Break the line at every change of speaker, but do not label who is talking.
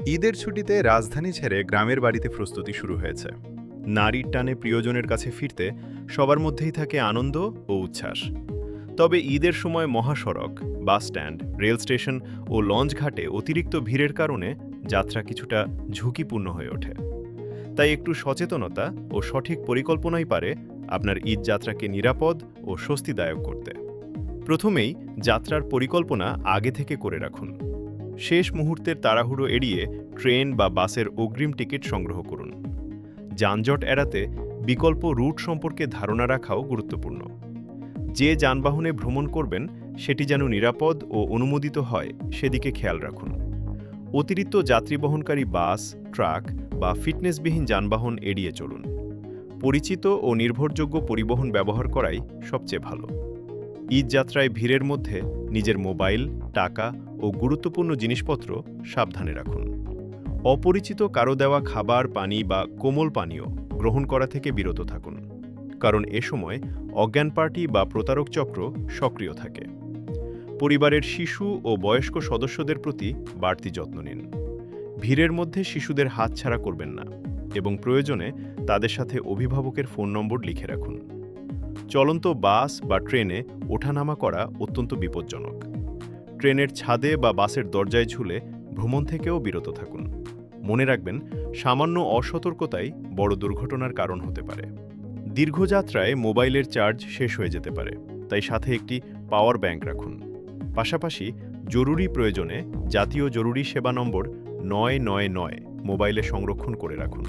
ঈদের ছুটিতে রাজধানী ছেড়ে গ্রামের বাড়িতে প্রস্তুতি শুরু হয়েছে। নারীর টানে প্রিয়জনের কাছে ফিরতে সবার মধ্যেই থাকে আনন্দ ও উচ্ছ্বাস। তবে ঈদের সময় মহাসড়ক, বাসস্ট্যান্ড, রেল স্টেশন ও লঞ্চ ঘাটে অতিরিক্ত ভিড়ের কারণে যাত্রা কিছুটা ঝুঁকিপূর্ণ হয়ে ওঠে। তাই একটু সচেতনতা ও সঠিক পরিকল্পনাই পারে আপনার ঈদ যাত্রাকে নিরাপদ ও স্বস্তিদায়ক করতে। প্রথমেই যাত্রার পরিকল্পনা আগে থেকে করে রাখুন। শেষ মুহূর্তের তাড়াহুড়ো এড়িয়ে ট্রেন বা বাসের অগ্রিম টিকিট সংগ্রহ করুন। যানজট এড়াতে বিকল্প রুট সম্পর্কে ধারণা রাখাও গুরুত্বপূর্ণ। যে যানবাহনে ভ্রমণ করবেন সেটি যেন নিরাপদ ও অনুমোদিত হয় সেদিকে খেয়াল রাখুন। অতিরিক্ত যাত্রী বহনকারী বাস, ট্রাক বা ফিটনেসবিহীন যানবাহন এড়িয়ে চলুন। পরিচিত ও নির্ভরযোগ্য পরিবহন ব্যবহার করাই সবচেয়ে ভালো। ঈদ যাত্রায় ভিড়ের মধ্যে নিজের মোবাইল, টাকা ও গুরুত্বপূর্ণ জিনিসপত্র সাবধানে রাখুন। অপরিচিত কারো দেওয়া খাবার, পানি বা কোমল পানীয় গ্রহণ করা থেকে বিরত থাকুন, কারণ এ সময় অজ্ঞান পার্টি বা প্রতারক চক্র সক্রিয় থাকে। পরিবারের শিশু ও বয়স্ক সদস্যদের প্রতি বাড়তি যত্ন নিন। ভিড়ের মধ্যে শিশুদের হাতছাড়া করবেন না এবং প্রয়োজনে তাদের সাথে অভিভাবকের ফোন নম্বর লিখে রাখুন। চলন্ত বাস বা ট্রেনে ওঠানামা করা অত্যন্ত বিপজ্জনক। ট্রেনের ছাদে বা বাসের দরজায় ঝুলে ভ্রমণ থেকেও বিরত থাকুন। মনে রাখবেন, সামান্য অসতর্কতাই বড় দুর্ঘটনার কারণ হতে পারে। দীর্ঘযাত্রায় মোবাইলের চার্জ শেষ হয়ে যেতে পারে, তাই সাথে একটি পাওয়ার ব্যাংক রাখুন। পাশাপাশি জরুরি প্রয়োজনে জাতীয় জরুরি সেবা নম্বর ৯৯৯ মোবাইলে সংরক্ষণ করে রাখুন।